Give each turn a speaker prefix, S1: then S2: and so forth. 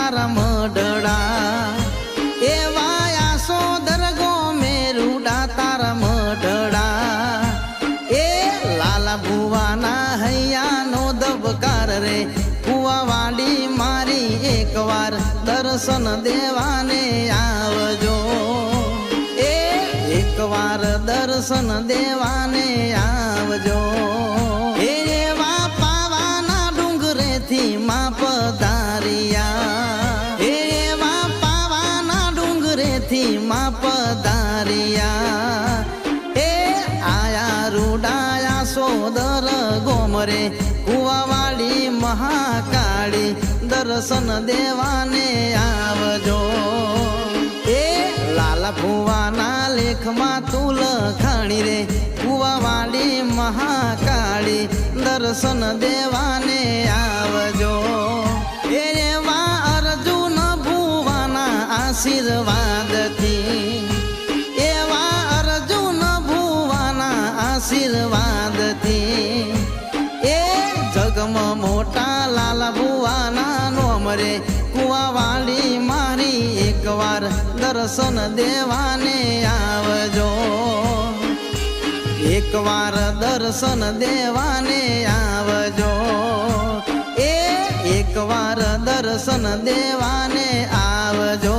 S1: તારા મઢડા એવા આસો દરગો મેરુડા તારા મઢડા એ લાલા ભુવાના હૈયાનો દબકાર રે કુવાવાડી મારી એકવાર દર્શન દેવાને આવજો એ એકવાર દર્શન દેવાને આવજો એવા પાવાના ડુંગરેથી માં પધારિયા એવા પાવાના ડુંગરેથી માં પધારિયા એ આયા રૂડાયા સોદર ગોમરે કુવાવાડી મહાકાળી દર્શન દેવાને આવજો એ લાલા ભુવાના લેખમાં તું લખાણી રે કુવાવાડી મહાકાળી દર્શન દેવાને આવજો એવા અર્જુન ભુવાના આશીર્વાદથી એવા અર્જુન ભુવાના આશીર્વાદથી એ જગમાં મોટા લાલા ભુવાના નોમ રે કુવાવાડી મારી એકવાર દર્શન દેવાને આવજો એકવાર દર્શન દેવાને આવજો એ એકવાર દર્શન દેવાને આવજો।